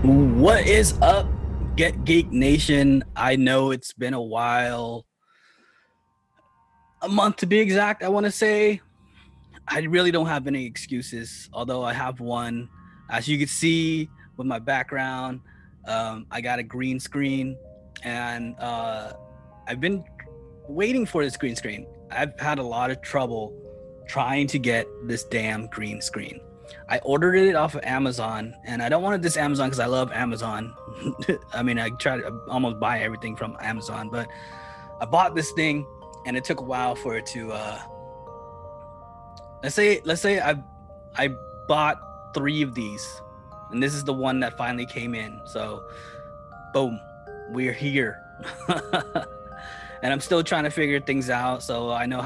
What is up, Get Geeked Nation? I know it's been a while, a month to be exact. I want to say I really don't have any excuses, although I have one. As you can see with my background, I got a green screen, and I've been waiting for this green screen. I've had a lot of trouble trying to get this damn green screen. I ordered it off of Amazon, and I don't want this Amazon because I love Amazon. I mean, I try to almost buy everything from Amazon, but I bought this thing, and it took a while for it to. Let's say I bought 3 of these, and this is the one that finally came in. So, boom, we're here. And I'm still trying to figure things out. So I know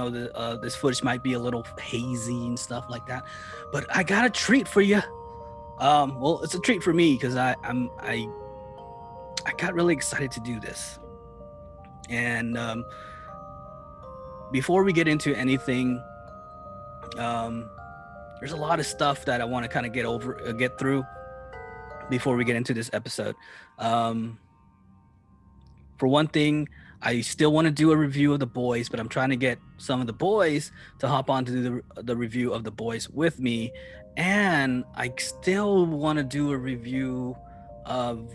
that this footage might be a little hazy and stuff like that, but I got a treat for you. Well, it's a treat for me because I got really excited to do this. And before we get into anything, there's a lot of stuff that I want to kind of get through before we get into this episode. For one thing, I still want to do a review of The Boys, but I'm trying to get some of the boys to hop on to do the review of The Boys with me. And I still want to do a review of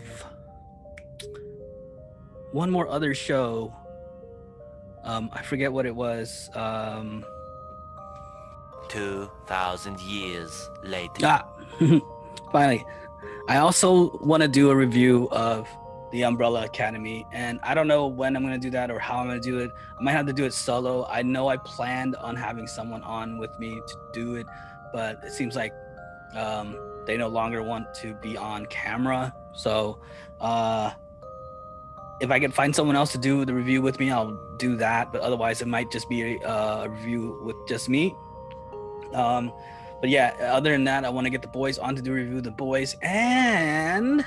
one more other show. I forget what it was. 2,000 years later. Finally. I also want to do a review of The Umbrella Academy, and I don't know when I'm going to do that or how I'm going to do it. I might have to do it solo. I know I planned on having someone on with me to do it, but it seems like they no longer want to be on camera. So if I can find someone else to do the review with me, I'll do that. But otherwise, it might just be a review with just me. But yeah, other than that, I want to get the boys on to do a review of The Boys, and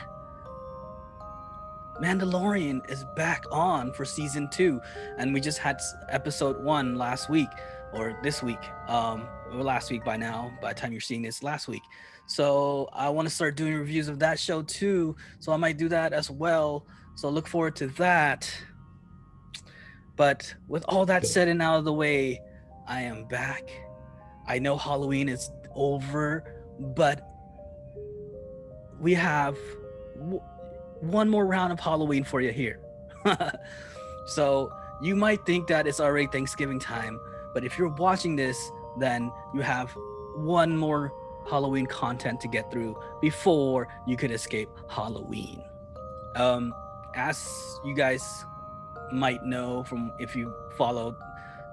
Mandalorian is back on for season 2, and we just had episode 1 last week, or this week, or last week by now, by the time you're seeing this, last week. So I want to start doing reviews of that show too, so I might do that as well. So look forward to that. But with all that said and out of the way, I am back. I know Halloween is over, but we have one more round of Halloween for you here. So you might think that it's already Thanksgiving time, but if you're watching this, then you have one more Halloween content to get through before you could escape Halloween. As you guys might know from if you followed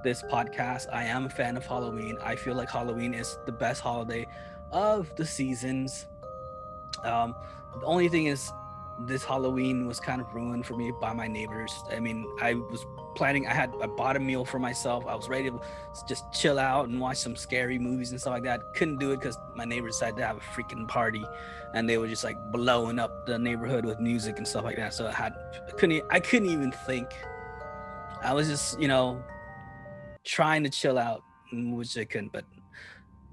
this podcast, I am a fan of Halloween. I feel like Halloween is the best holiday of the seasons. The only thing is, this Halloween was kind of ruined for me by my neighbors. I mean, I was planning, I bought a meal for myself. I was ready to just chill out and watch some scary movies and stuff like that. Couldn't do it because my neighbors decided to have a freaking party, and they were just like blowing up the neighborhood with music and stuff like that. So I couldn't even think. I was just, trying to chill out, which I couldn't, but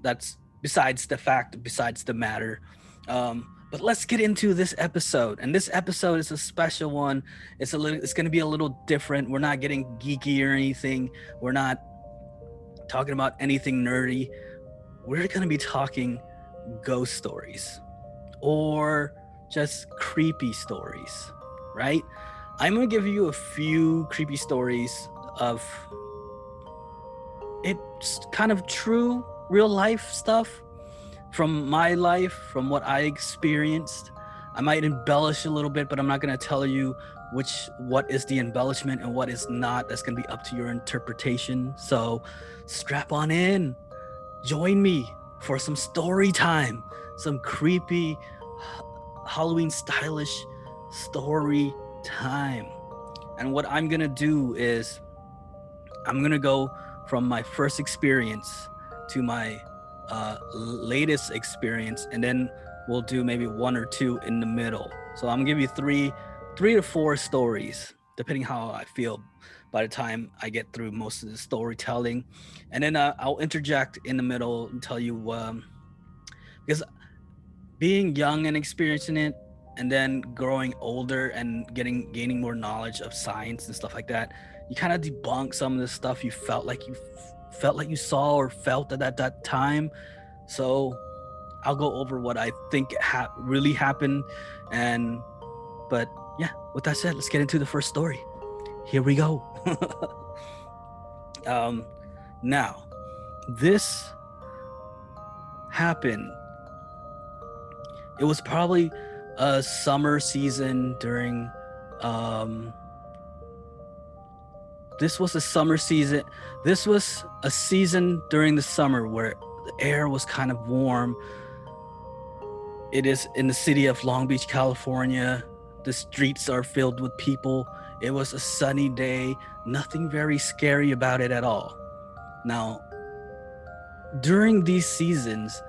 that's besides the matter. But let's get into this episode. And this episode is a special one. It's going to be a little different. We're not getting geeky or anything. We're not talking about anything nerdy. We're going to be talking ghost stories or just creepy stories, right? I'm going to give you a few creepy stories of it's kind of true real life stuff from my life, from what I experienced. I might embellish a little bit, but I'm not going to tell you what is the embellishment and what is not. That's going to be up to your interpretation. So strap on in. Join me for some story time, some creepy Halloween stylish story time. And what I'm going to do is I'm going to go from my first experience to my latest experience, and then we'll do maybe 1 or 2 in the middle. So I'm gonna give you three to 4 stories, depending how I feel by the time I get through most of the storytelling, and then I'll interject in the middle and tell you because being young and experiencing it, and then growing older and gaining more knowledge of science and stuff like that, you kind of debunk some of the stuff you felt like you saw or felt at that time. So I'll go over what I think really happened. And but yeah, with that said, let's get into the first story. Here we go. um Now, this happened, it was probably a summer season during um this was a summer season. This was a season during the summer where the air was kind of warm. It is in the city of Long Beach, California. The streets are filled with people. It was a sunny day, nothing very scary about it at all. Now, during these seasons,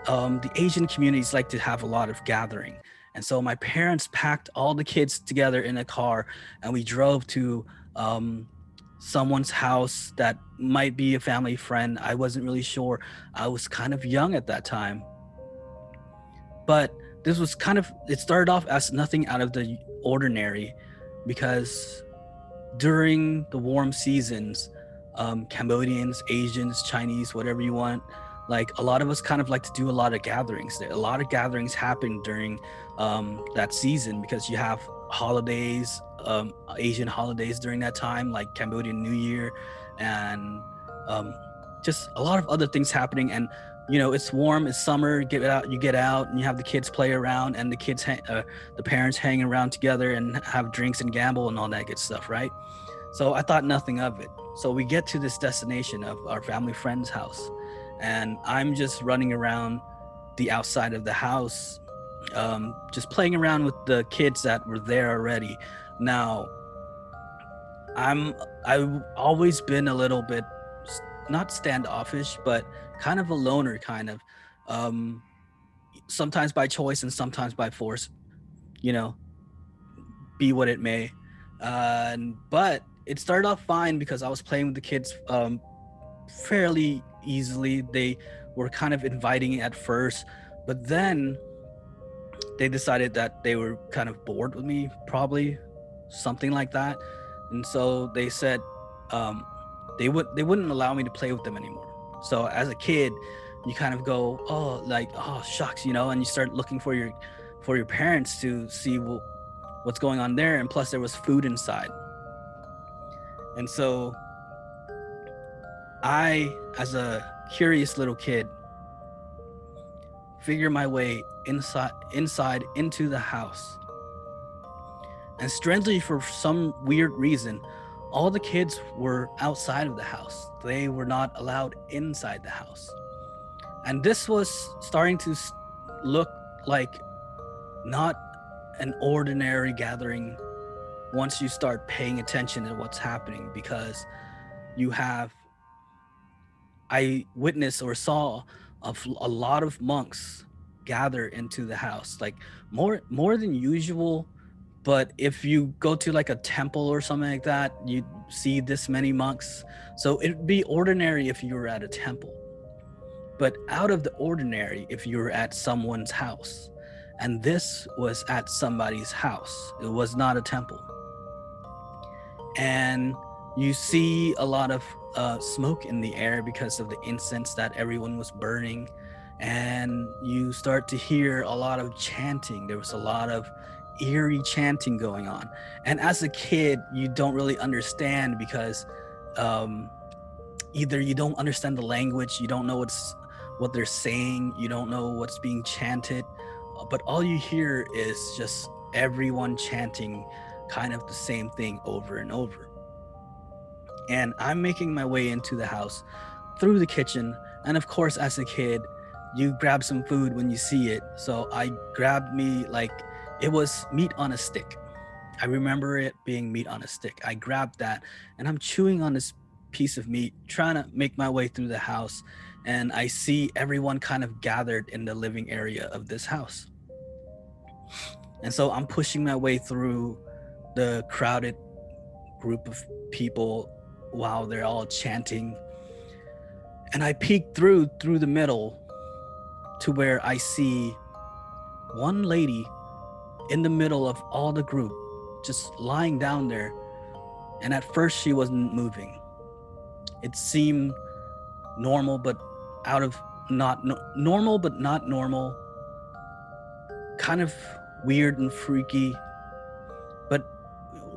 the Asian communities like to have a lot of gathering. And so my parents packed all the kids together in a car and we drove to um, someone's house that might be a family friend. I wasn't really sure. I was kind of young at that time. But this was it started off as nothing out of the ordinary because during the warm seasons, Cambodians, Asians, Chinese, whatever you want, like a lot of us kind of like to do a lot of gatherings. A lot of gatherings happen during that season because you have holidays, Asian holidays during that time, like Cambodian New Year, and just a lot of other things happening. And it's warm, it's summer, you get out and you have the kids play around, and the parents hang around together and have drinks and gamble and all that good stuff, right? So I thought nothing of it. So we get to this destination of our family friend's house, and I'm just running around the outside of the house, just playing around with the kids that were there already. Now, I've always been a little bit not standoffish, but kind of a loner, kind of. Um, Sometimes by choice and sometimes by force. You know, be what it may. But it started off fine because I was playing with the kids fairly easily. They were kind of inviting at first, but then they decided that they were kind of bored with me, probably something like that. And so they said they wouldn't allow me to play with them anymore. So as a kid, you kind of go, oh, like, oh shucks, and you start looking for your parents to see what's going on there. And plus there was food inside. And so I, as a curious little kid, figure my way inside into the house. And strangely, for some weird reason, all the kids were outside of the house. They were not allowed inside the house. And this was starting to look like not an ordinary gathering once you start paying attention to what's happening, because I witnessed or saw a lot of monks gather into the house, like more than usual. But if you go to like a temple or something like that, you see this many monks. So it'd be ordinary if you were at a temple, but out of the ordinary if you were at someone's house. And this was at somebody's house. It was not a temple. And you see a lot of smoke in the air because of the incense that everyone was burning. And you start to hear a lot of chanting. There was a lot of eerie chanting going on. And as a kid, you don't really understand because either you don't understand the language, you don't know what they're saying, you don't know what's being chanted, but all you hear is just everyone chanting kind of the same thing over and over. And I'm making my way into the house through the kitchen. And of course, as a kid, you grab some food when you see it. So I grabbed me, like, it was meat on a stick. I remember it being meat on a stick. I grabbed that and I'm chewing on this piece of meat, trying to make my way through the house. And I see everyone kind of gathered in the living area of this house. And so I'm pushing my way through the crowded group of people while they're all chanting. And I peek through the middle to where I see one lady in the middle of all the group, just lying down there. And at first she wasn't moving. It seemed normal, but out of not normal, but not normal. Kind of weird and freaky. But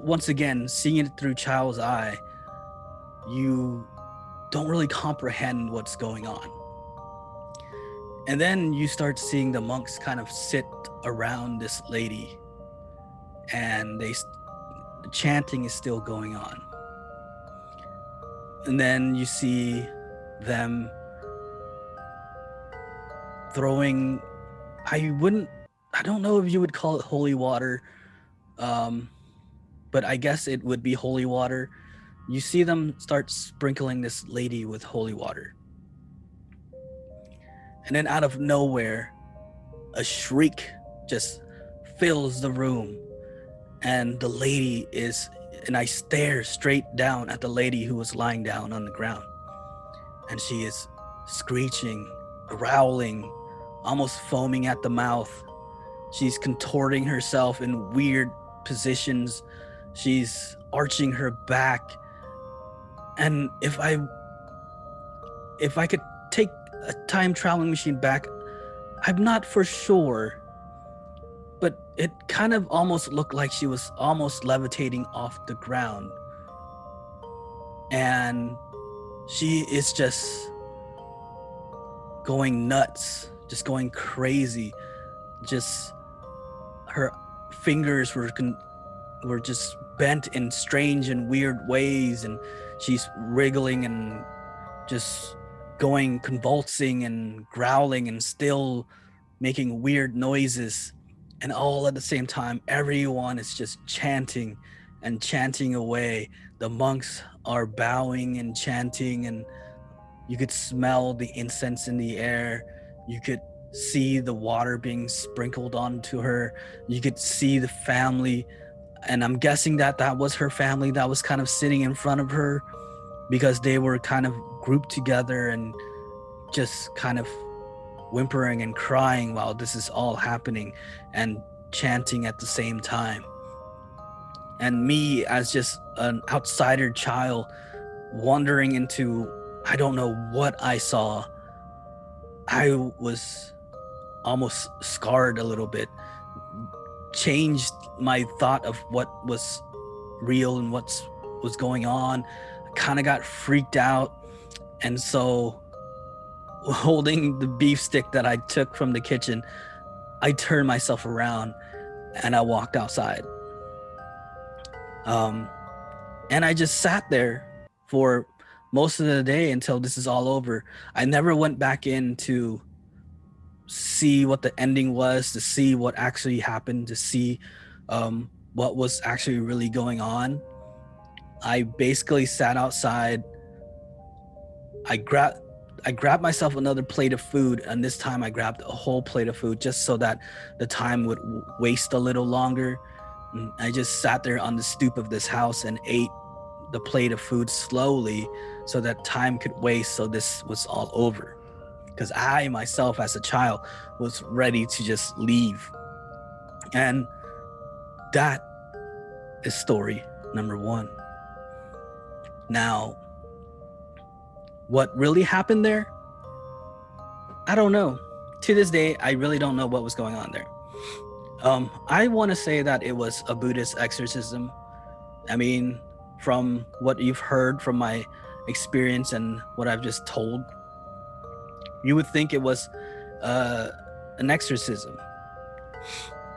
once again, seeing it through child's eye, you don't really comprehend what's going on. And then you start seeing the monks kind of sit around this lady, and the chanting is still going on. And then you see them throwing, I don't know if you would call it holy water, but I guess it would be holy water. You see them start sprinkling this lady with holy water. And then out of nowhere, a shriek just fills the room. And the lady is, and I stare straight down at the lady who was lying down on the ground. And she is screeching, growling, almost foaming at the mouth. She's contorting herself in weird positions. She's arching her back. And if I could take a time traveling machine back, I'm not for sure, but it kind of almost looked like she was almost levitating off the ground. And she is just going nuts, just going crazy. Just her fingers were just bent in strange and weird ways, and she's wriggling and just going convulsing and growling and still making weird noises. And all at the same time, everyone is just chanting and chanting away. The monks are bowing and chanting, and you could smell the incense in the air. You could see the water being sprinkled onto her. You could see the family, and I'm guessing that was her family that was kind of sitting in front of her, because they were kind of grouped together and just kind of whimpering and crying while this is all happening, and chanting at the same time. And me, as just an outsider child, wandering into, I don't know what I saw, I was almost scarred a little bit, changed my thought of what was real and what was going on. I kind of got freaked out. And so, holding the beef stick that I took from the kitchen, I turned myself around and I walked outside. And I just sat there for most of the day until this is all over. I never went back in to see what the ending was, to see what actually happened, to see what was actually really going on. I basically sat outside. I grabbed myself another plate of food, and this time I grabbed a whole plate of food just so that the time would waste a little longer. And I just sat there on the stoop of this house and ate the plate of food slowly so that time could waste, so this was all over. Because I myself, as a child, was ready to just leave. And that is story number 1. Now, what really happened there? I don't know. To this day, I really don't know what was going on there. I want to say that it was a Buddhist exorcism. I mean, from what you've heard from my experience and what I've just told, you would think it was an exorcism.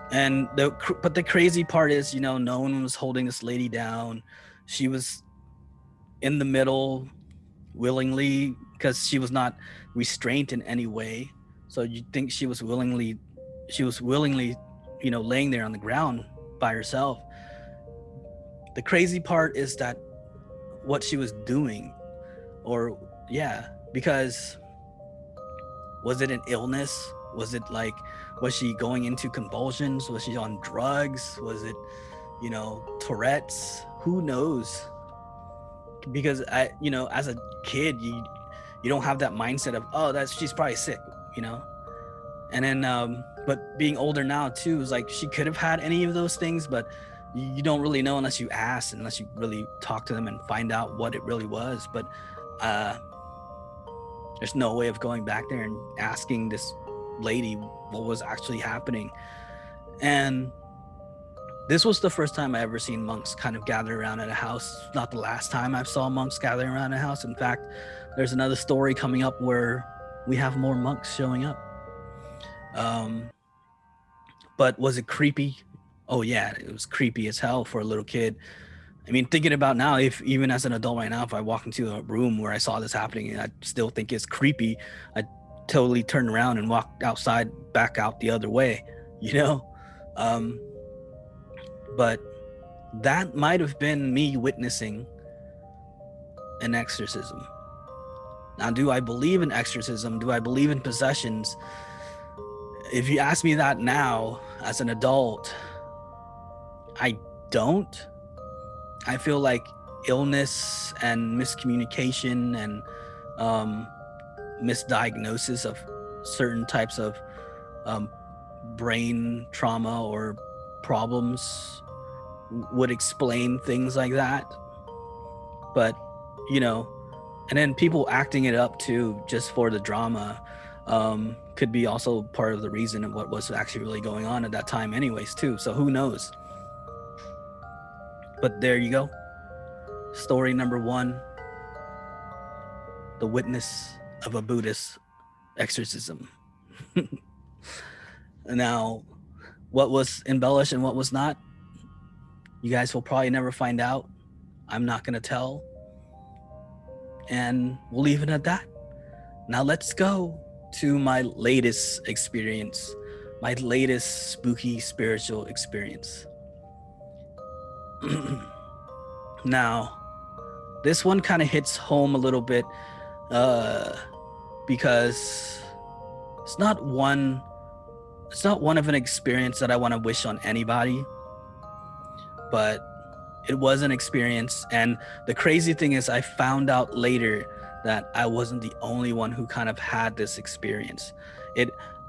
But the crazy part is, no one was holding this lady down. She was in the middle willingly, because she was not restrained in any way. So you'd think she was willingly, laying there on the ground by herself. The crazy part is that what she was doing, because was it an illness? Was she going into convulsions? Was she on drugs? Was it, Tourette's? Who knows? Because as a kid, you don't have that mindset of, she's probably sick, And then but being older now too is like she could have had any of those things, but you don't really know unless you ask, unless you really talk to them and find out what it really was. But there's no way of going back there and asking this lady what was actually happening. And this was the first time I ever seen monks kind of gather around at a house. Not the last time I saw monks gathering around a house. In fact, there's another story coming up where we have more monks showing up. But was it creepy? Oh yeah, it was creepy as hell for a little kid. I mean, thinking about now, if even as an adult right now, if I walk into a room where I saw this happening and I still think it's creepy, I'd totally turn around and walk outside, back out the other way, you know? But that might have been me witnessing an exorcism. Now, do I believe in exorcism? Do I believe in possessions? If you ask me that now, as an adult, I don't. I feel like illness and miscommunication and misdiagnosis of certain types of brain trauma or problems would explain things like that. But, you know, and then people acting it up too, just for the drama, could be also part of the reason of what was actually really going on at that time anyways too. So who knows? But there you go. Story number 1, the witness of a Buddhist exorcism. Now, what was embellished and what was not, you guys will probably never find out. I'm not going to tell. And we'll leave it at that. Now let's go to my latest experience, my latest spooky spiritual experience. Now, this one kind of hits home a little bit because it's not one of an experience that I want to wish on anybody, but it was an experience. And the crazy thing is I found out later that I wasn't the only one who kind of had this experience.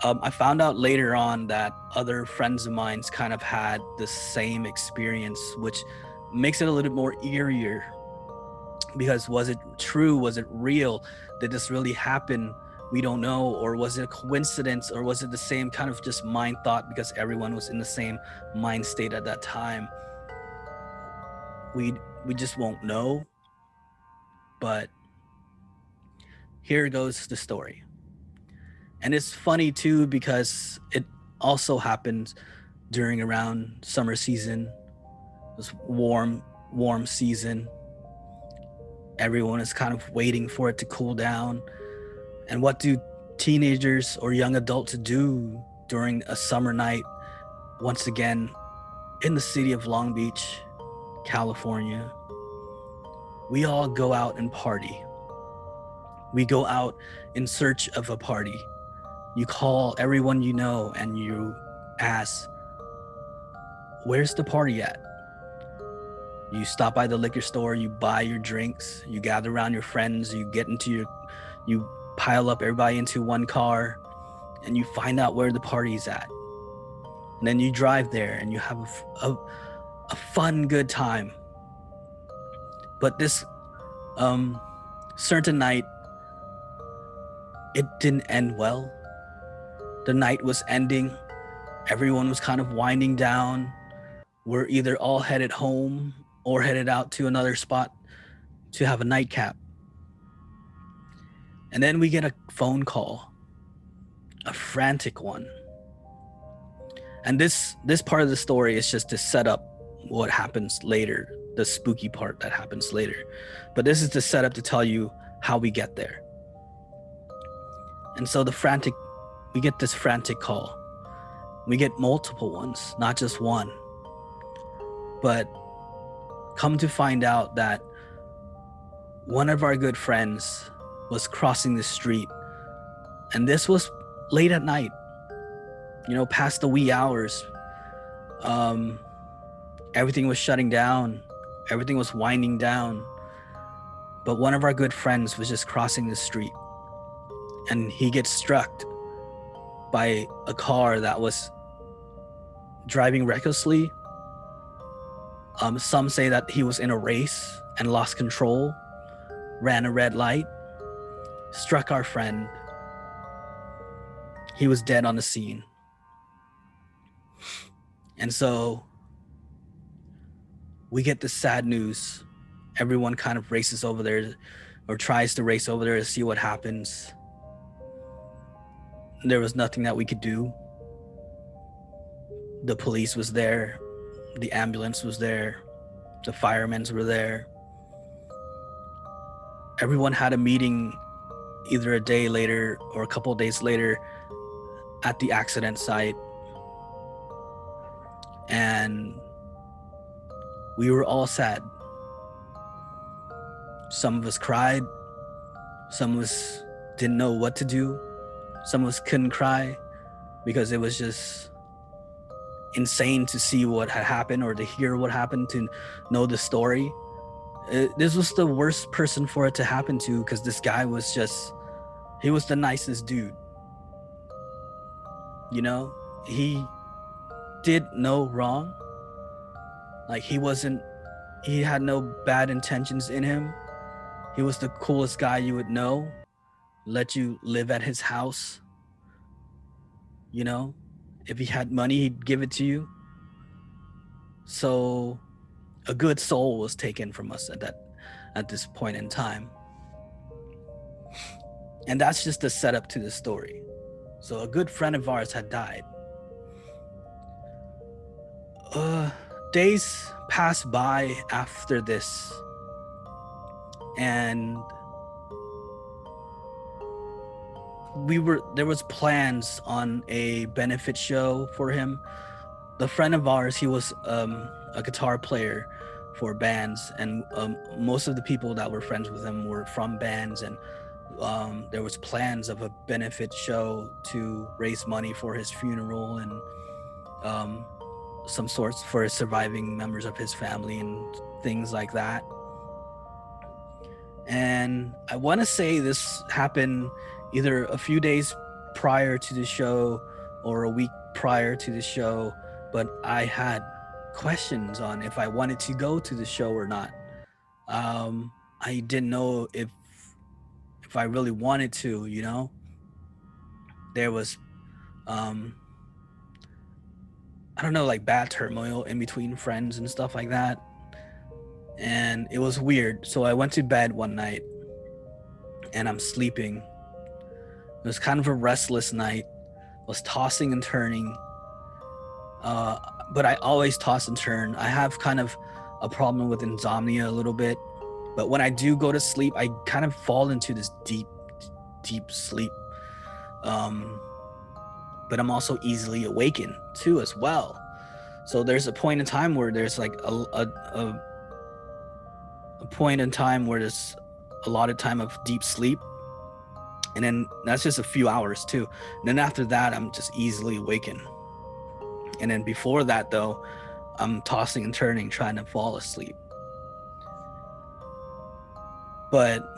I found out later on that other friends of mine kind of had the same experience, which makes it a little bit more eerier, because was it true? Was it real? Did this really happen? We don't know. Or was it a coincidence? Or was it the same kind of just mind thought because everyone was in the same mind state at that time? We just won't know. But here goes the story. And it's funny too because it also happened during around summer season. It was warm season. Everyone is kind of waiting for it to cool down. And what do teenagers or young adults do during a summer night? Once again, in the city of Long Beach, California, we all go out and party. We go out in search of a party. You call everyone you know and you ask, where's the party at? You stop by the liquor store, you buy your drinks, you gather around your friends, you pile up everybody into one car, and you find out where the party's at. And then you drive there and you have a fun, good time. But this certain night, it didn't end well. The night was ending. Everyone was kind of winding down. We're either all headed home or headed out to another spot to have a nightcap. And then we get a phone call, a frantic one. And this part of the story is just to set up what happens later, the spooky part that happens later. But this is the setup to tell you how we get there. And so we get this frantic call. We get multiple ones, not just one. But come to find out that one of our good friends was crossing the street. And this was late at night, past the wee hours. Everything was shutting down. Everything was winding down. But one of our good friends was just crossing the street. And he gets struck by a car that was driving recklessly. Some say that he was in a race and lost control, ran a red light, struck our friend. He was dead on the scene. And so we get this sad news. Everyone kind of races over there, or tries to race over there to see what happens. There was nothing that we could do. The police was there. The ambulance was there. The firemen were there. Everyone had a meeting either a day later or a couple of days later at the accident site. And we were all sad. Some of us cried. Some of us didn't know what to do. Some of us couldn't cry because it was just insane to see what had happened or to hear what happened, to know the story. This was the worst person for it to happen to, because this guy was just, he was the nicest dude. You know, he did no wrong. Like, he had no bad intentions in him. He was the coolest guy you would know. Let you live at his house. You know, if he had money, he'd give it to you. So a good soul was taken from us at this point in time. And that's just the setup to the story. So a good friend of ours had died. Days passed by after this, and there was plans on a benefit show for him. The friend of ours, he was a guitar player for bands, and most of the people that were friends with him were from bands, and there was plans of a benefit show to raise money for his funeral and some sorts for surviving members of his family and things like that. And I want to say this happened either a few days prior to the show or a week prior to the show, but I had questions on if I wanted to go to the show or not. I didn't know if I really wanted to, you know. There was I don't know, like bad turmoil in between friends and stuff like that. And it was weird. So I went to bed one night and I'm sleeping. It was kind of a restless night. I was tossing and turning. But I always toss and turn. I have kind of a problem with insomnia a little bit. But when I do go to sleep, I kind of fall into this deep sleep. But I'm also easily awakened too as well. So there's a point in time where there's like a point in time where there's a lot of time of deep sleep, and then that's just a few hours too. And then after that, I'm just easily awakened. And then before that though, I'm tossing and turning trying to fall asleep. But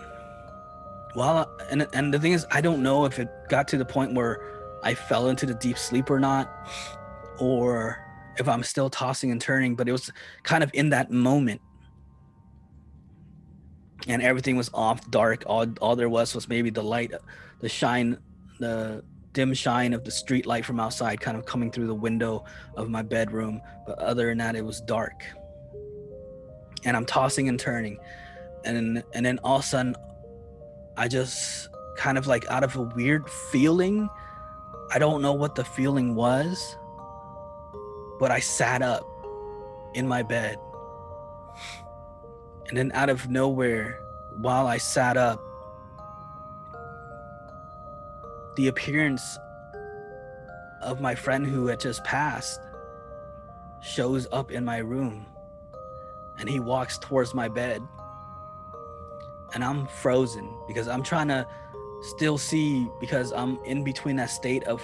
and the thing is, I don't know if it got to the point where I fell into the deep sleep or not, or if I'm still tossing and turning, but it was kind of in that moment. And everything was off, dark. All there was maybe the light, the shine, the dim shine of the street light from outside kind of coming through the window of my bedroom. But other than that, it was dark. And I'm tossing and turning. And then all of a sudden, I just kind of like out of a weird feeling, I don't know what the feeling was, but I sat up in my bed. And then out of nowhere, while I sat up, the appearance of my friend who had just passed shows up in my room. And he walks towards my bed. And I'm frozen because I'm trying to still see, because I'm in between that state of,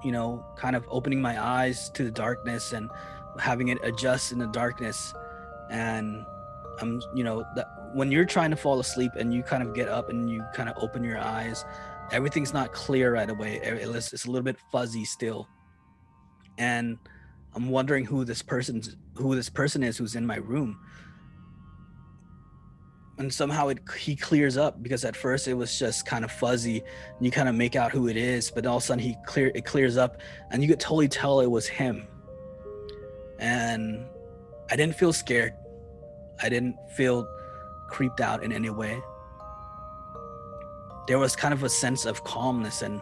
you know, kind of opening my eyes to the darkness and having it adjust in the darkness. And I'm, you know, when you're trying to fall asleep and you kind of get up and you kind of open your eyes, everything's not clear right away. It's a little bit fuzzy still, and I'm wondering who this person is who's in my room. And somehow he clears up, because at first it was just kind of fuzzy. And you kind of make out who it is, but all of a sudden it clears up, and you could totally tell it was him. And I didn't feel scared. I didn't feel creeped out in any way. There was kind of a sense of calmness and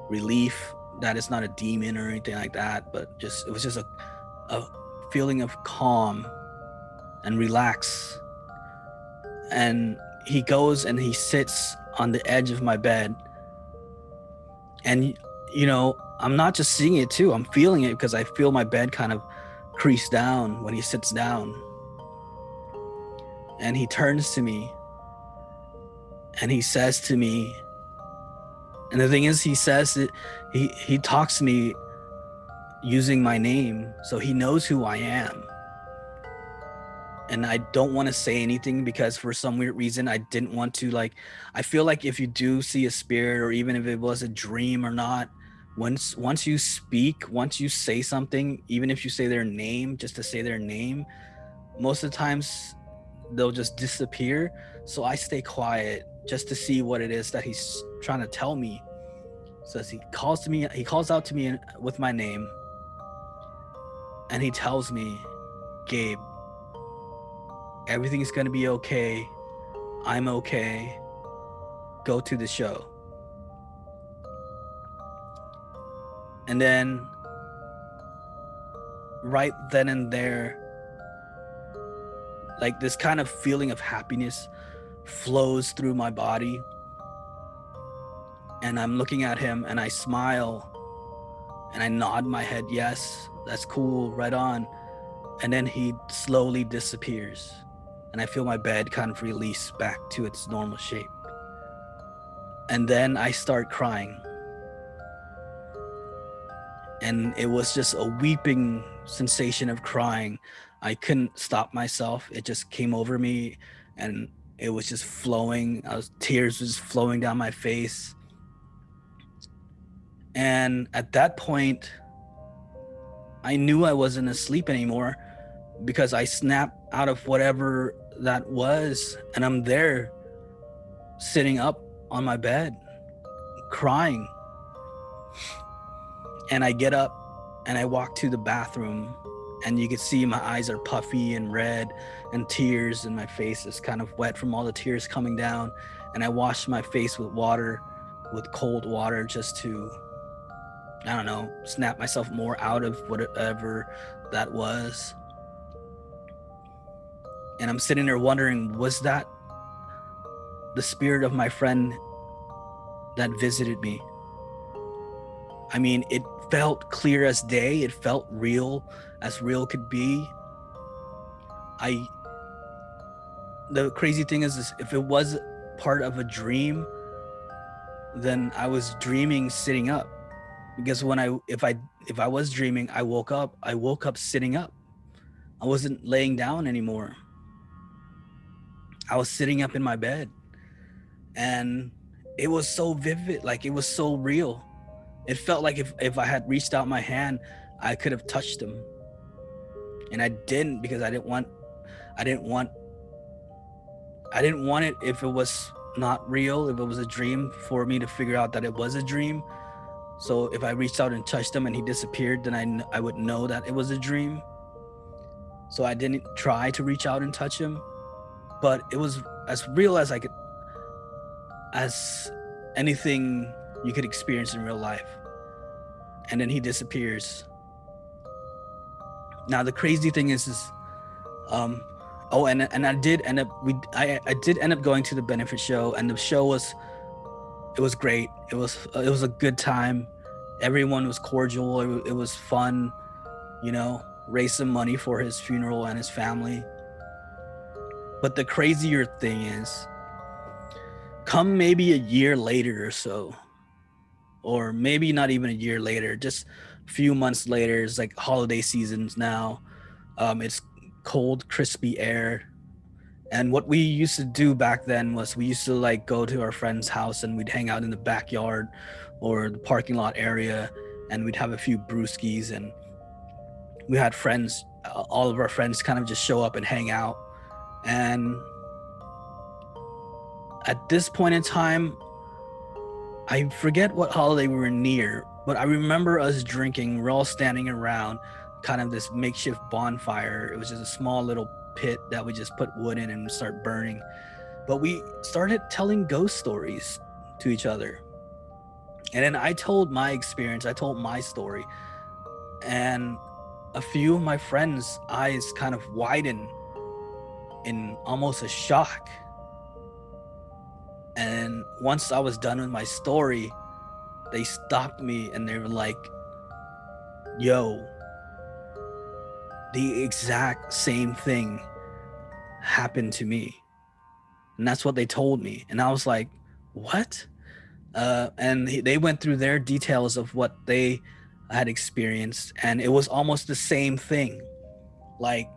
relief that it's not a demon or anything like that, but it was just a feeling of calm and relax. And he goes and he sits on the edge of my bed, and I'm not just seeing it too, I'm feeling it, because I feel my bed kind of crease down when he sits down. And he turns to me and he says to me, and the thing is, he says that he talks to me using my name, so he knows who I am. And I don't want to say anything, because for some weird reason I didn't want to, I feel like if you do see a spirit, or even if it was a dream or not, once you speak, once you say something, even if you say their name just to say their name, most of the times they'll just disappear. So I stay quiet just to see what it is that he's trying to tell me. So he calls out to me with my name, and he tells me, "Gabe, everything's gonna be okay. I'm okay. Go to the show." And then right then and there, this kind of feeling of happiness flows through my body. And I'm looking at him and I smile and I nod my head, yes, that's cool, right on. And then he slowly disappears, and I feel my bed kind of release back to its normal shape. And then I start crying. And it was just a weeping sensation of crying. I couldn't stop myself. It just came over me, and it was just flowing. Tears was flowing down my face. And at that point, I knew I wasn't asleep anymore, because I snapped out of whatever that was, and I'm there sitting up on my bed crying. And I get up and I walk to the bathroom, and you can see my eyes are puffy and red, and tears, and my face is kind of wet from all the tears coming down. And I wash my face with cold water, just to, I don't know, snap myself more out of whatever that was. And I'm sitting there wondering, was that the spirit of my friend that visited me? I mean, it felt clear as day. It felt real, as real could be. The crazy thing is if it was part of a dream, then I was dreaming sitting up. Because if I was dreaming, I woke up sitting up. I wasn't laying down anymore. I was sitting up in my bed. And it was so vivid, it was so real. It felt like if I had reached out my hand, I could have touched him. And I didn't, because I didn't want it, if it was not real, if it was a dream, for me to figure out that it was a dream. So if I reached out and touched him and he disappeared, then I would know that it was a dream. So I didn't try to reach out and touch him, but it was as real as as anything you could experience in real life. And then he disappears. Now the crazy thing is and I did end up going to the benefit show, and the show was great. It was a good time. Everyone was cordial. It was fun, raise some money for his funeral and his family. But the crazier thing is, come maybe a year later or so, or maybe not even a year later, just a few months later, it's holiday seasons now. It's cold, crispy air. And what we used to do back then was we used to like go to our friend's house and we'd hang out in the backyard or the parking lot area, and we'd have a few brewskis, and we had friends, all of our friends kind of just show up and hang out. And at this point in time, I forget what holiday we were near, but I remember us drinking. We're all standing around kind of this makeshift bonfire. It was just a small little pit that we just put wood in and start burning. But we started telling ghost stories to each other. And then I told my experience, I told my story. And a few of my friends' eyes kind of widened in almost a shock. And once I was done with my story, they stopped me and they were like, yo, the exact same thing happened to me. And that's what they told me. And I was like, what? And they went through their details of what they had experienced. And it was almost the same thing. Like,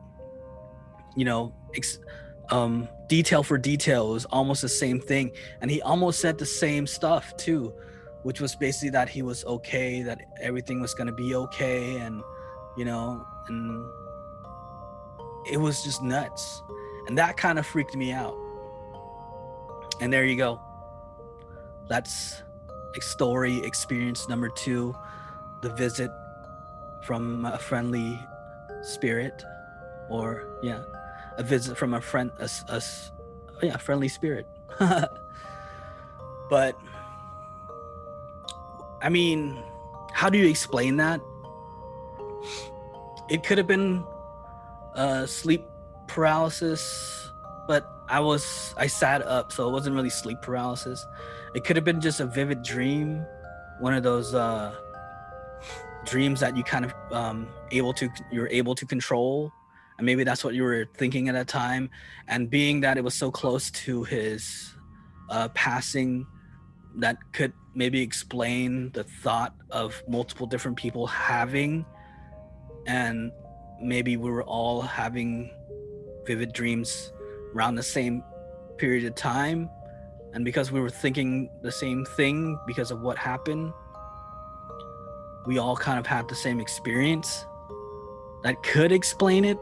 you know, detail for detail, it was almost the same thing. And he almost said the same stuff too, which was basically that he was okay, that everything was going to be okay. And, you know, and it was just nuts. And that kind of freaked me out. And there you go. That's story experience number 2, the visit from a friendly spirit, or a visit from a friend, friendly spirit. But I mean, how do you explain that? It could have been sleep paralysis, but I sat up, so it wasn't really sleep paralysis. It could have been just a vivid dream, one of those dreams that you kind of you're able to control, and maybe that's what you were thinking at that time. And being that it was so close to his passing, that could maybe explain the thought of multiple different people having, and maybe we were all having vivid dreams around the same period of time, and because we were thinking the same thing because of what happened, we all kind of had the same experience. That could explain it.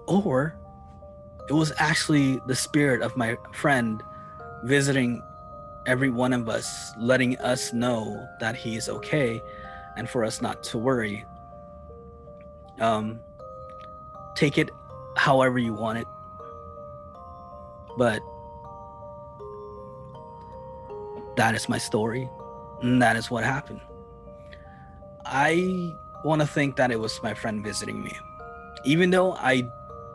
Or it was actually the spirit of my friend visiting every one of us, letting us know that he is okay and for us not to worry. Take it however you want it, but that is my story, and that is what happened. I want to think that it was my friend visiting me, even though I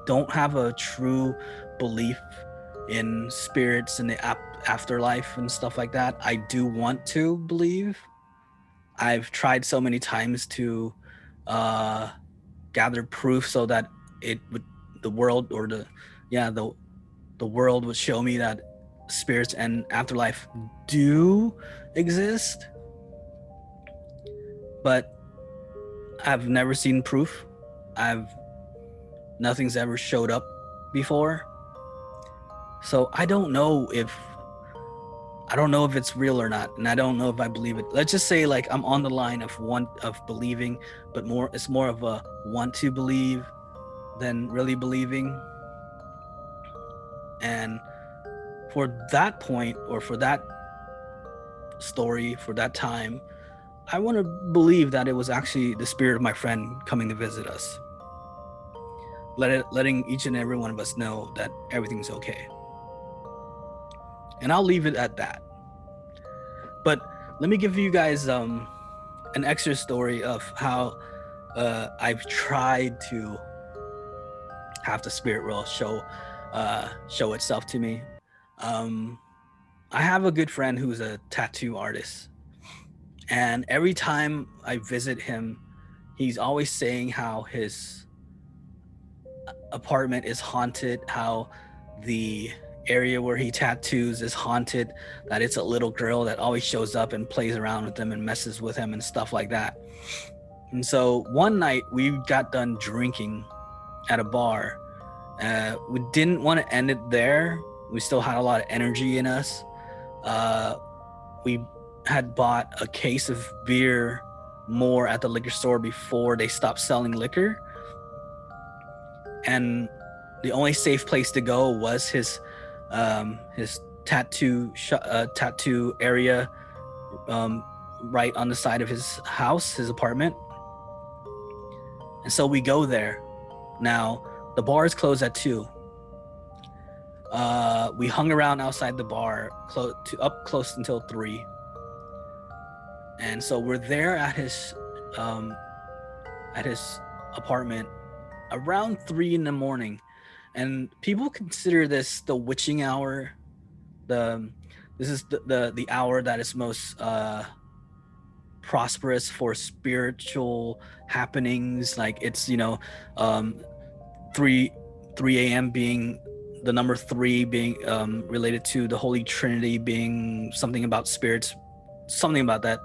don't have a true belief in spirits and the afterlife and stuff like that. I do want to believe. I've tried so many times to gather proof so that the world would show me that spirits and afterlife do exist, but I've never seen proof. Nothing's ever showed up before, so I don't know if it's real or not, and I don't know if I believe it. Let's just say, like, I'm on the line of believing, but it's more of a want to believe than really believing. And for that point, or for that story, for that time, I want to believe that it was actually the spirit of my friend coming to visit us, letting each and every one of us know that everything's okay. And I'll leave it at that. But let me give you guys an extra story of how I've tried to have the spirit world show itself to me. I have a good friend who's a tattoo artist, and every time I visit him, he's always saying how his apartment is haunted, how the area where he tattoos is haunted, that it's a little girl that always shows up and plays around with him and messes with him and stuff like that. And so one night we got done drinking at a bar, We didn't want to end it there. We still had a lot of energy in us. We had bought a case of beer more at the liquor store before they stopped selling liquor. And the only safe place to go was his tattoo area, right on the side of his house, his apartment. And so we go there. Now the bar is closed at 2. We hung around outside the bar up close until 3. And so we're there at his apartment around 3 in the morning. And people consider this the witching hour. This is the hour that is most prosperous for spiritual happenings. Like it's 3 a.m. being the number 3 being related to the Holy Trinity, being something about spirits, something about that,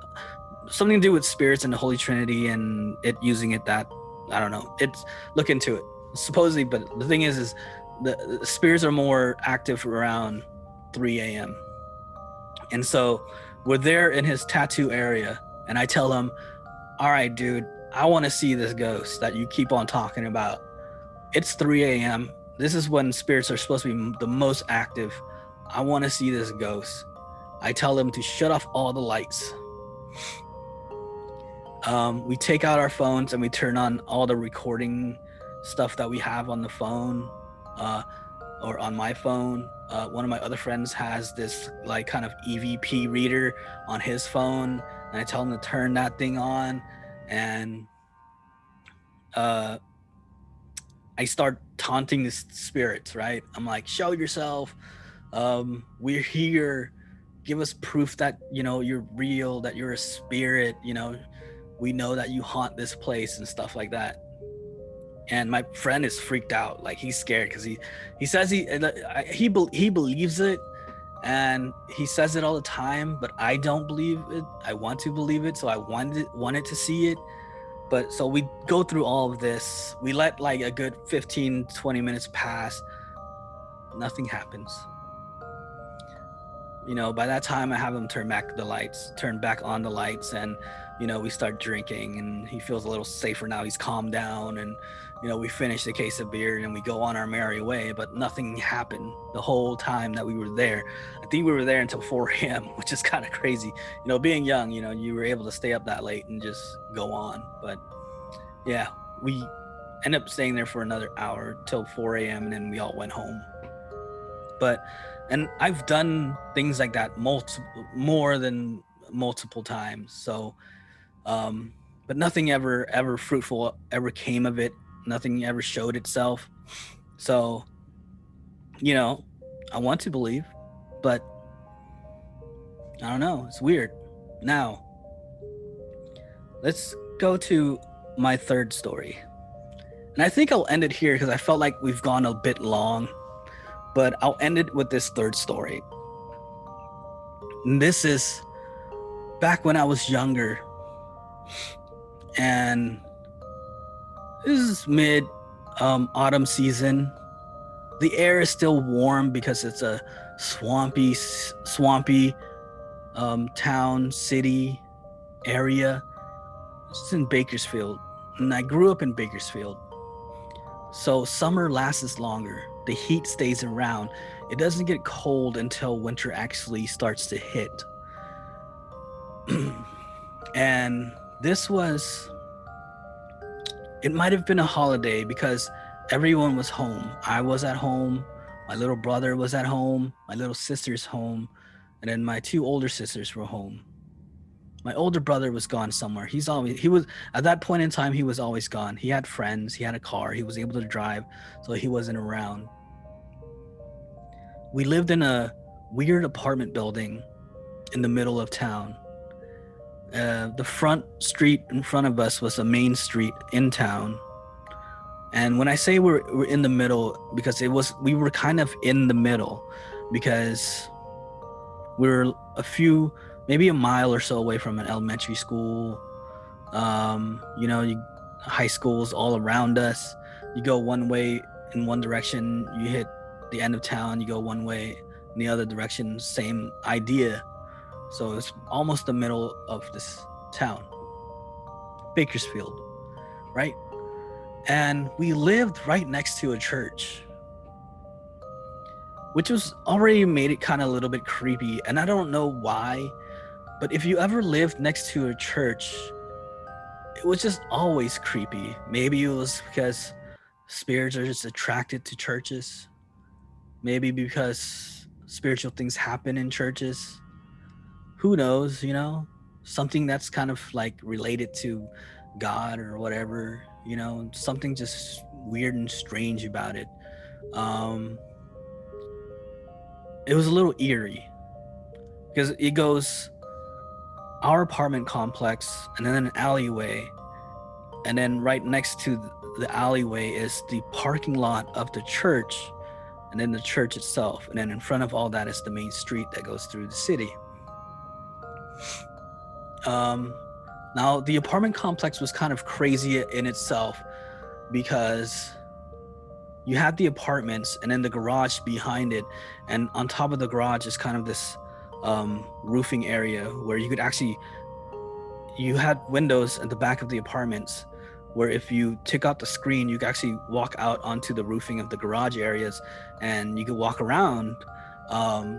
something to do with spirits and the Holy Trinity, and it using it that, I don't know. It's, look into it supposedly, but the thing is the spirits are more active around 3 a.m. And so we're there in his tattoo area, and I tell him, all right, dude, I want to see this ghost that you keep on talking about. It's 3 a.m. This is when spirits are supposed to be the most active. I want to see this ghost. I tell him to shut off all the lights. We take out our phones and we turn on all the recording stuff that we have on the phone, or on my phone. One of my other friends has this like kind of EVP reader on his phone, and I tell him to turn that thing on, and I start taunting the spirits, right? I'm like, show yourself. We're here. Give us proof that, you're real, that you're a spirit, we know that you haunt this place and stuff like that. And my friend is freaked out. Like, he's scared because he says he believes it, and he says it all the time, but I don't believe it. I want to believe it, so I wanted to see it. But so we go through all of this. We let like a good 15-20 minutes pass. Nothing happens. By that time I have him turn back on the lights, and we start drinking, and he feels a little safer now. He's calmed down, and we finish the case of beer and we go on our merry way. But nothing happened the whole time that we were there. I think we were there until 4 a.m., which is kind of crazy. Being young, you were able to stay up that late and just go on. But yeah, we end up staying there for another hour till 4 a.m. and then we all went home. And I've done things like that more than multiple times. So, but nothing ever fruitful ever came of it. Nothing ever showed itself. So, I want to believe, but I don't know. It's weird. Now, let's go to my third story. And I think I'll end it here because I felt like we've gone a bit long. But I'll end it with this third story. And this is back when I was younger. And this is mid autumn season. The air is still warm because it's a swampy town, city area. It's in Bakersfield. And I grew up in Bakersfield. So summer lasts longer. The heat stays around. It doesn't get cold until winter actually starts to hit. And it might have been a holiday because everyone was home. I was at home. My little brother was at home. My little sister's home. And then my 2 older sisters were home. My older brother was gone somewhere. He was at that point in time, he was always gone. He had friends, he had a car, he was able to drive, so he wasn't around. We lived in a weird apartment building in the middle of town. The front street in front of us was a main street in town. And when I say we're in the middle, because we were kind of in the middle, because we were maybe a mile or so away from an elementary school. High schools all around us. You go one way in one direction, you hit the end of town, you go one way, in the other direction, same idea. So it's almost the middle of this town, Bakersfield, right? And we lived right next to a church, which was already made it kind of a little bit creepy. And I don't know why, but if you ever lived next to a church, it was just always creepy. Maybe it was because spirits are just attracted to churches. Maybe because spiritual things happen in churches. Who knows, you know? Something that's kind of like related to God or whatever, you know, something just weird and strange about it. Um, it was a little eerie because it goes our apartment complex and then an alleyway, and then right next to the alleyway is the parking lot of the church, and then the church itself, and then in front of all that is the main street that goes through the city. Now the apartment complex was kind of crazy in itself because you had the apartments and then the garage behind it, and on top of the garage is kind of this roofing area where you could actually, you had windows at the back of the apartments where if you took out the screen, you could actually walk out onto the roofing of the garage areas and you could walk around.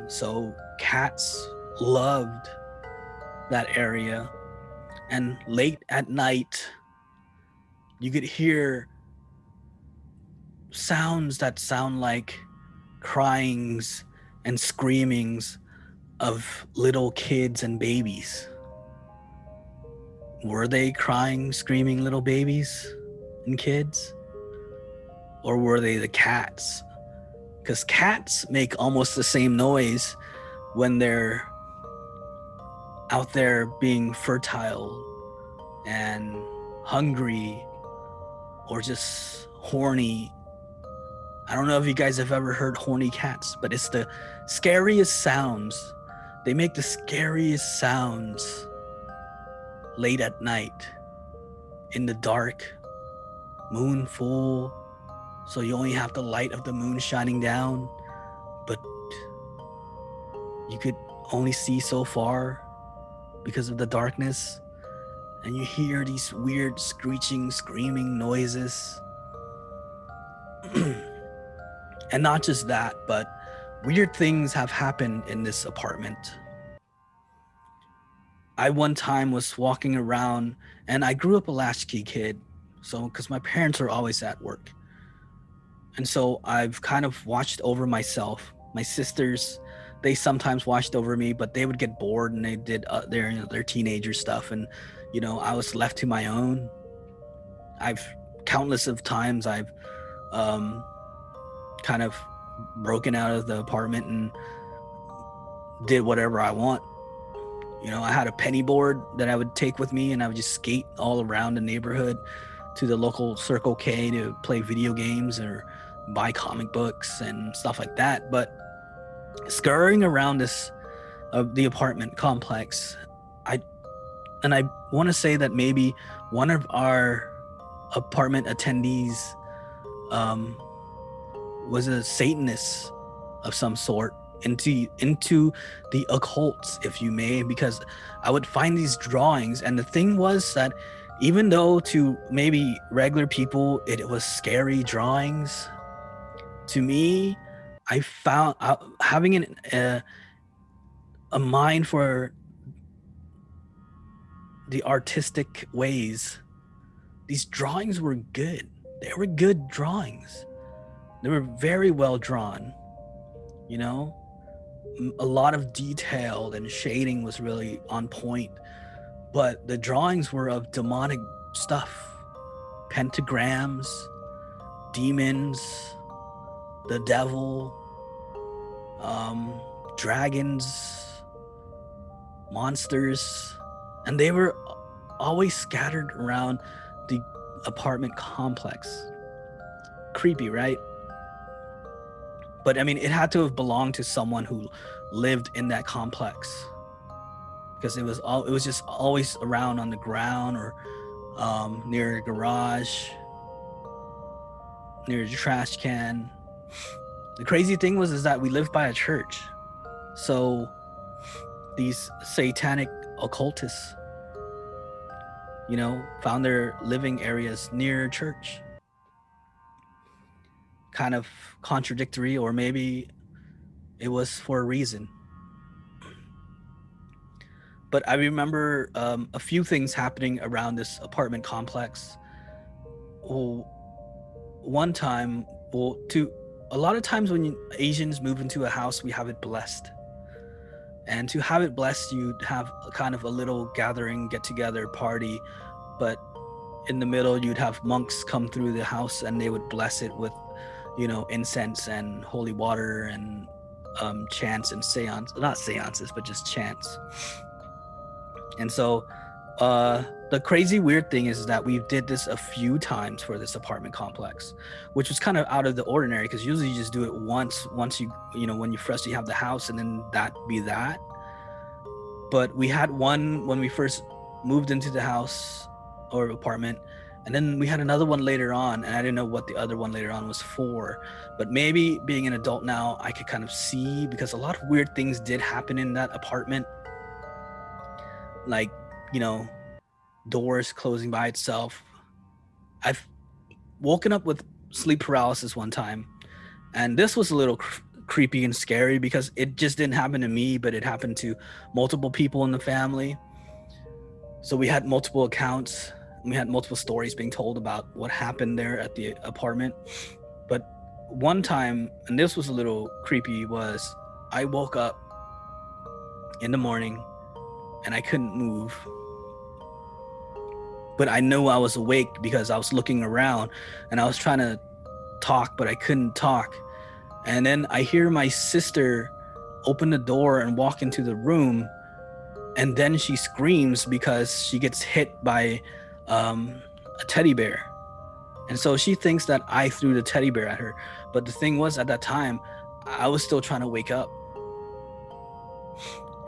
So cats loved that area, and late at night you could hear sounds that sound like cryings and screamings of little kids and babies. Were they crying, screaming little babies and kids? Or were they the cats? Because cats make almost the same noise when they're out there being fertile and hungry or just horny. I don't know if you guys have ever heard horny cats, but it's the scariest sounds. They make the scariest sounds late at night, in the dark, moon full, so you only have the light of the moon shining down, but you could only see so far because of the darkness, and you hear these weird screeching, screaming noises. And not just that, but weird things have happened in this apartment. I one time was walking around, and I grew up a latchkey kid, so because my parents are always at work. And so I've kind of watched over myself. My sisters, they sometimes watched over me, but they would get bored and they did their teenager stuff, and I was left to my own. I've countless of times I've kind of broken out of the apartment and did whatever I want. I had a penny board that I would take with me, and I would just skate all around the neighborhood to the local Circle K to play video games or buy comic books and stuff like that. But scurrying around the apartment complex, I want to say that maybe one of our apartment attendees was a Satanist of some sort, into the occult, if you may, because I would find these drawings, and the thing was that even though to maybe regular people it was scary drawings, to me, I found having a mind for the artistic ways. These drawings were good. They were good drawings. They were very well drawn. A lot of detail and shading was really on point, but the drawings were of demonic stuff, pentagrams, demons, the devil, dragons, monsters, and they were always scattered around the apartment complex. Creepy, right? But I mean, it had to have belonged to someone who lived in that complex, because it was just always around on the ground or near a garage, near the trash can. The crazy thing is that we lived by a church. So these satanic occultists, found their living areas near church. Kind of contradictory, or maybe it was for a reason. But I remember a few things happening around this apartment complex. Well, one time, a lot of times when Asians move into a house, we have it blessed. And to have it blessed, you'd have kind of a little gathering, get together, party. But in the middle, you'd have monks come through the house and they would bless it with, incense and holy water and chants and not seances, but just chants. And so the crazy weird thing is that we did this a few times for this apartment complex, which was kind of out of the ordinary, because usually you just do it once you when you freshly have the house, and then that be that. But we had one when we first moved into the house or apartment, and then we had another one later on, and I didn't know what the other one later on was for. But maybe being an adult now, I could kind of see, because a lot of weird things did happen in that apartment. Like, doors closing by itself. I've woken up with sleep paralysis one time, and this was a little creepy and scary, because it just didn't happen to me, but it happened to multiple people in the family. So we had multiple accounts, and we had multiple stories being told about what happened there at the apartment. But one time, and this was a little creepy, was I woke up in the morning and I couldn't move. But I knew I was awake because I was looking around and I was trying to talk, but I couldn't talk. And then I hear my sister open the door and walk into the room. And then she screams because she gets hit by a teddy bear. And so she thinks that I threw the teddy bear at her. But the thing was, at that time, I was still trying to wake up.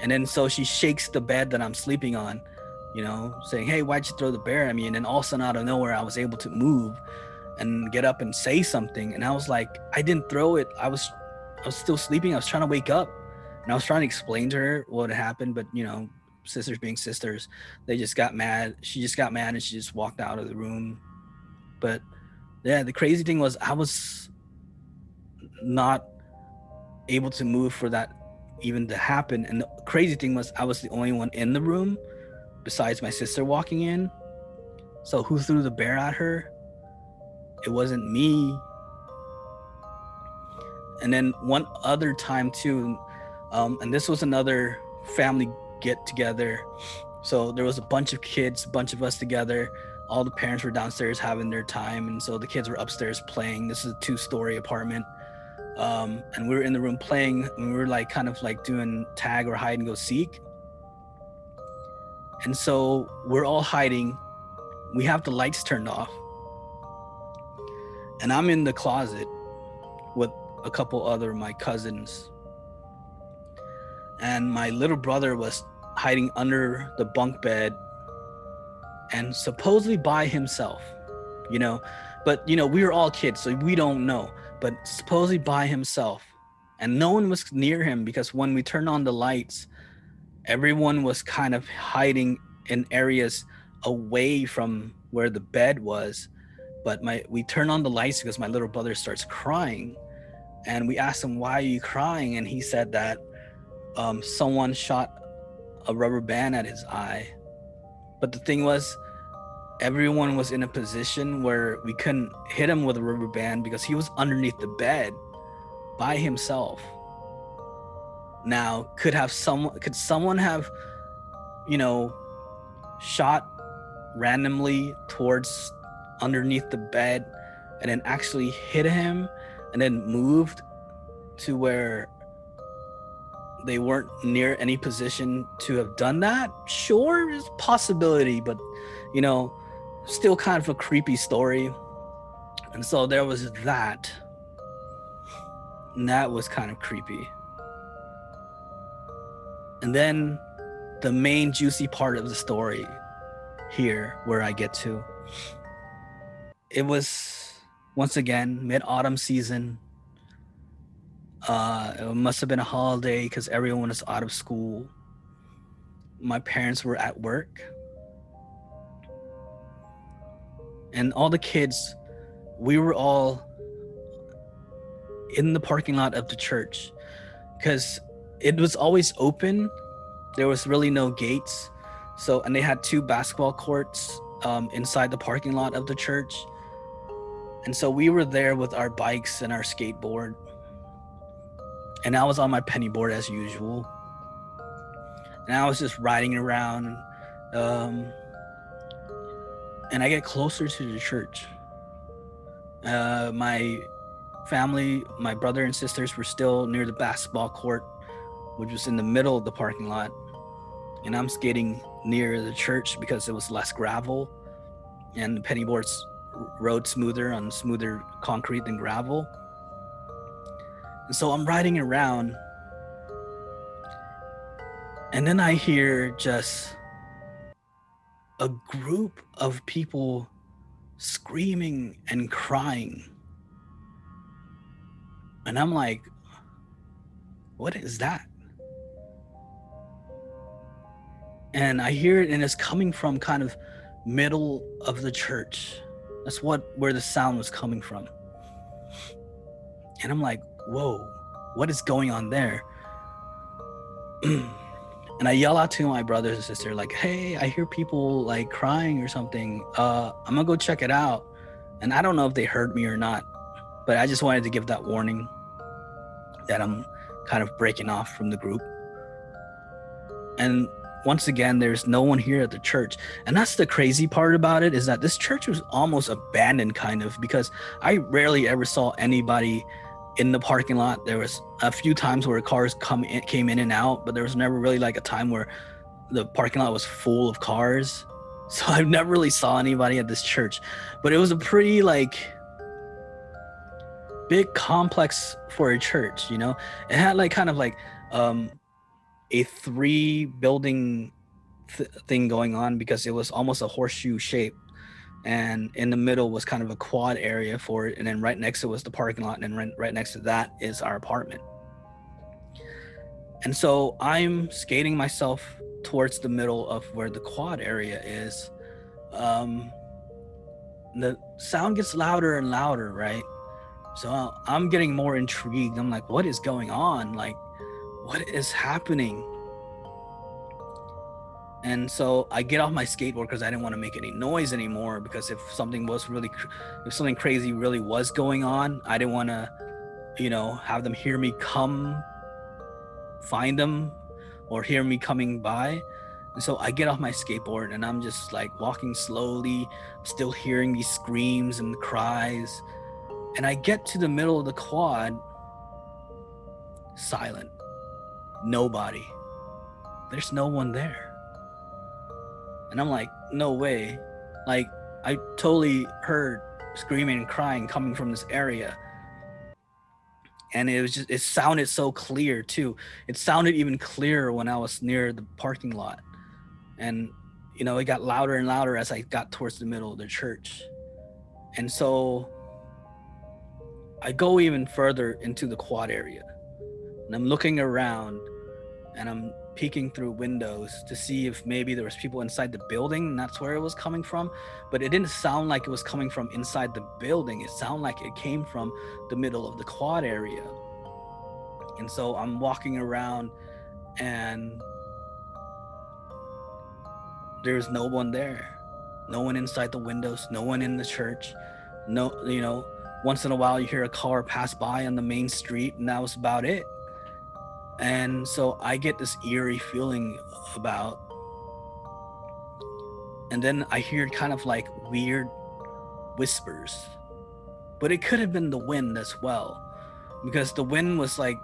And then so she shakes the bed that I'm sleeping on, saying, "Hey, why'd you throw the bear at me?" And then all of a sudden, out of nowhere, I was able to move and get up and say something. And I was like, I didn't throw it. I was still sleeping. I was trying to wake up. And I was trying to explain to her what had happened. But, sisters being sisters, they just got mad. She just got mad and she just walked out of the room. But yeah, the crazy thing was I was not able to move for that even to happen. And the crazy thing was I was the only one in the room besides my sister walking in. So who threw the bear at her? It wasn't me. And then one other time too, and this was another family get together. So there was a bunch of kids, a bunch of us together. All the parents were downstairs having their time, and so the kids were upstairs playing. This is a 2-story apartment. And we were in the room playing, and we were like kind of like doing tag or hide and go seek. And so we're all hiding. We have the lights turned off. And I'm in the closet with a couple other of my cousins. And my little brother was hiding under the bunk bed and supposedly by himself, But, we were all kids, so we don't know. But supposedly by himself. And no one was near him, because when we turned on the lights, everyone was kind of hiding in areas away from where the bed was. But we turned on the lights because my little brother starts crying. And we asked him, "Why are you crying?" And he said that someone shot a rubber band at his eye. But the thing was, everyone was in a position where we couldn't hit him with a rubber band because he was underneath the bed by himself. Now, could someone have, shot randomly towards underneath the bed and then actually hit him and then moved to where they weren't near any position to have done that? Sure, it's a possibility, but still kind of a creepy story. And so there was that. And that was kind of creepy. And then the main juicy part of the story here, where I get to, it was once again, mid-autumn season. It must have been a holiday because everyone was out of school. My parents were at work, and all the kids, we were all in the parking lot of the church because it was always open. There was really no gates. So, and they had 2 basketball courts inside the parking lot of the church. And so we were there with our bikes and our skateboard. And I was on my penny board as usual. And I was just riding around. And I get closer to the church. My family, my brother and sisters were still near the basketball court, which was in the middle of the parking lot. And I'm skating near the church because it was less gravel and the penny boards rode smoother on smoother concrete than gravel. And so I'm riding around, and then I hear just a group of people screaming and crying. And I'm like, what is that? And I hear it, and it's coming from kind of middle of the church. That's where the sound was coming from. And I'm like, whoa, what is going on there? And I yell out to my brothers and sister, like, hey, I hear people like crying or something. I'm gonna go check it out. And I don't know if they heard me or not, but I just wanted to give that warning that I'm kind of breaking off from the group. And once again, there's no one here at the church. And that's the crazy part about it, is that this church was almost abandoned kind of, because I rarely ever saw anybody in the parking lot. There was a few times where cars came in and out, but there was never really like a time where the parking lot was full of cars. So I never really saw anybody at this church. But it was a pretty like big complex for a church, you know. It had like kind of like a 3 building thing going on, because it was almost a horseshoe shape, and in the middle was kind of a quad area for it, and then right next to it was the parking lot, and then right next to that is our apartment. And so I'm skating myself towards the middle of where the quad area is. The sound gets louder and louder, right? So I'm getting more intrigued. I'm like, what is going on? Like, what is happening? And so I get off my skateboard because I didn't want to make any noise anymore, because if something crazy really was going on, I didn't want to, have them hear me come find them or hear me coming by. And so I get off my skateboard and I'm just like walking slowly, still hearing these screams and cries. And I get to the middle of the quad, silent, nobody. There's no one there. And I'm like, no way. Like, I totally heard screaming and crying coming from this area. And it sounded so clear too. It sounded even clearer when I was near the parking lot. And, it got louder and louder as I got towards the middle of the church. And so I go even further into the quad area. And I'm looking around and I'm peeking through windows to see if maybe there was people inside the building, and that's where it was coming from. But it didn't sound like it was coming from inside the building. It sounded like it came from the middle of the quad area. And so I'm walking around and there's no one there. No one inside the windows, no one in the church. No, once in a while you hear a car pass by on the main street, and that was about it. And so I get this eerie feeling about, and then I hear kind of like weird whispers, but it could have been the wind as well, because the wind was like,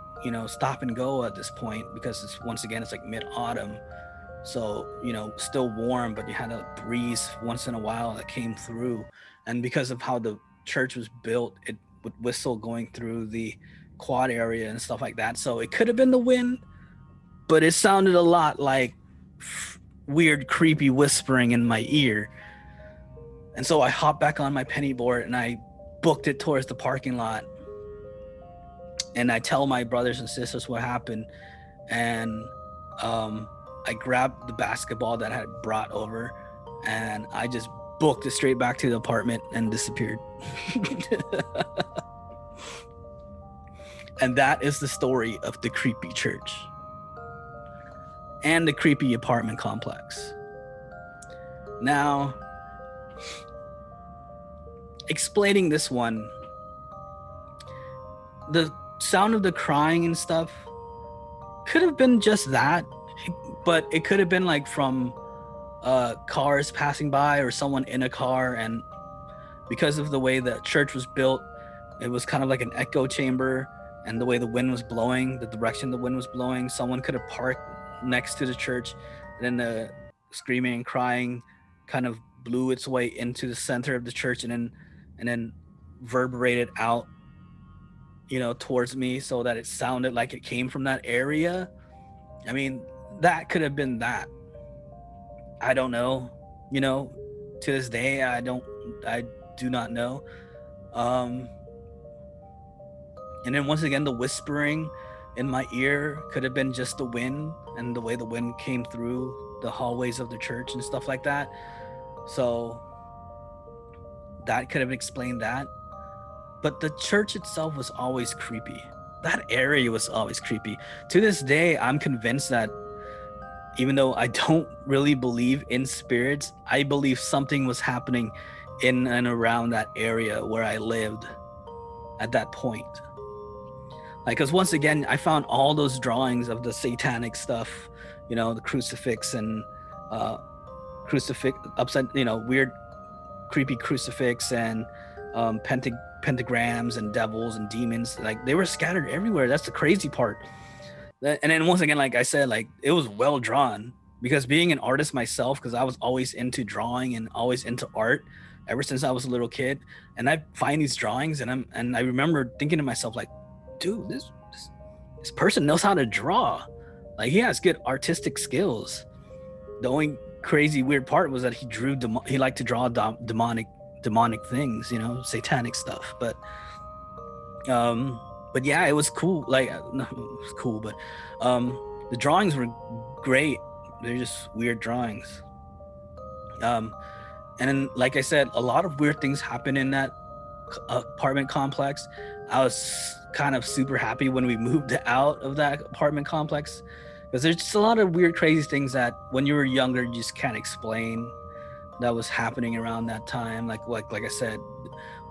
stop and go at this point, because it's like mid-autumn. So, still warm, but you had a breeze once in a while that came through. And because of how the church was built, it would whistle going through the quad area and stuff like that. So it could have been the wind, but it sounded a lot like weird, creepy whispering in my ear. And so I hop back on my penny board and I booked it towards the parking lot. And I tell my brothers and sisters what happened. And I grabbed the basketball that I had brought over, and I just booked it straight back to the apartment and disappeared. And that is the story of the creepy church and the creepy apartment complex. Now, explaining this one, the sound of the crying and stuff could have been just that, but it could have been like from cars passing by or someone in a car, and because of the way the church was built, it was kind of like an echo chamber, and the way the wind was blowing, the direction the wind was blowing, someone could have parked next to the church, and then the screaming and crying kind of blew its way into the center of the church, and then reverberated out, towards me, so that it sounded like it came from that area. I mean, that could have been that. I don't know. To this day, I do not know. And then once again, the whispering in my ear could have been just the wind and the way the wind came through the hallways of the church and stuff like that. So that could have explained that. But the church itself was always creepy. That area was always creepy. To this day, I'm convinced that even though I don't really believe in spirits, I believe something was happening in and around that area where I lived at that point. Like, because once again, I found all those drawings of the satanic stuff, the crucifix and crucifix upside, weird, creepy crucifix and pentagrams and devils and demons. Like, they were scattered everywhere. That's the crazy part. And then once again, like I said, like, it was well drawn, because being an artist myself, because I was always into drawing and always into art ever since I was a little kid. And I find these drawings and I remember thinking to myself, like, dude, this person knows how to draw. Like, he has good artistic skills. The only crazy weird part was that he liked to draw demonic things, satanic stuff. But yeah, it was cool. Like, no, it was cool, but the drawings were great. They're just weird drawings. And then, like I said, a lot of weird things happen in that apartment complex. I was kind of super happy when we moved out of that apartment complex, because there's just a lot of weird, crazy things that when you were younger, you just can't explain that was happening around that time. Like I said,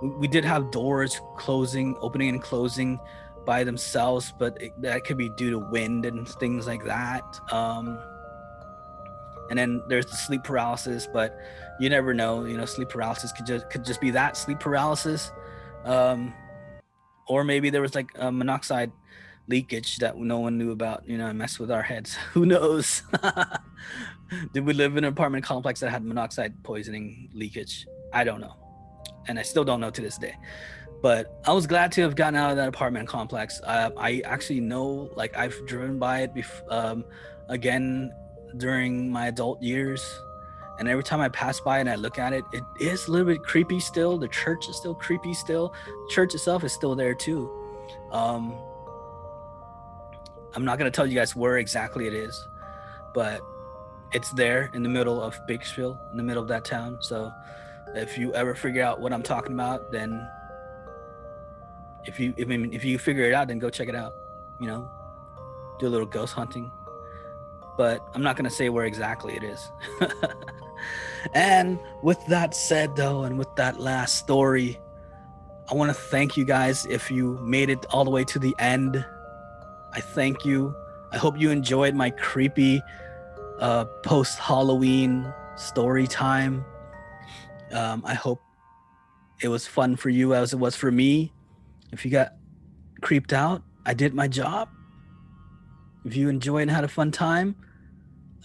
we did have doors opening and closing by themselves, but that could be due to wind and things like that. And then there's the sleep paralysis, but you never know. Sleep paralysis could just be that sleep paralysis, or maybe there was like a monoxide leakage that no one knew about. And messed with our heads. Who knows? Did we live in an apartment complex that had monoxide poisoning leakage? I don't know, and I still don't know to this day. But I was glad to have gotten out of that apartment complex. I actually know, like, I've driven by it again during my adult years, and every time I pass by and I look at it, it is a little bit creepy still. The church is still creepy still. The church itself is still there too. I'm not going to tell you guys where exactly it is, but it's there in the middle of Bakersfield, in the middle of that town. So if you ever figure out what I'm talking about, then if you figure it out, then go check it out. Do a little ghost hunting. But I'm not going to say where exactly it is. And with that said, though, and with that last story, I want to thank you guys. If you made it all the way to the end, I thank you. I hope you enjoyed my creepy post-Halloween story time. I hope it was fun for you as it was for me. If you got creeped out, I did my job. If you enjoyed and had a fun time,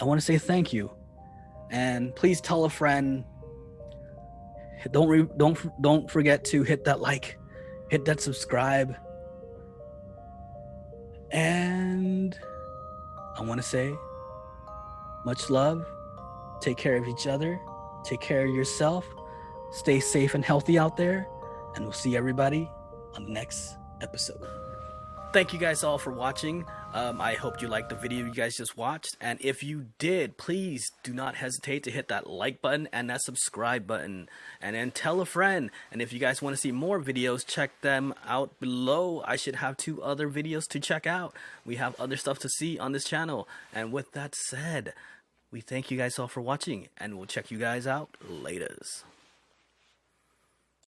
I want to say thank you. And please tell a friend. Don't forget to hit that like, hit that subscribe. And I want to say much love. Take care of each other. Take care of yourself. Stay safe and healthy out there. and we'll see everybody on the next episode. Thank you guys all for watching. I hope you liked the video you guys just watched. And if you did, please do not hesitate to hit that like button and that subscribe button. And then tell a friend. And if you guys want to see more videos, check them out below. I should have 2 other videos to check out. We have other stuff to see on this channel. And with that said, we thank you guys all for watching. And we'll check you guys out laters.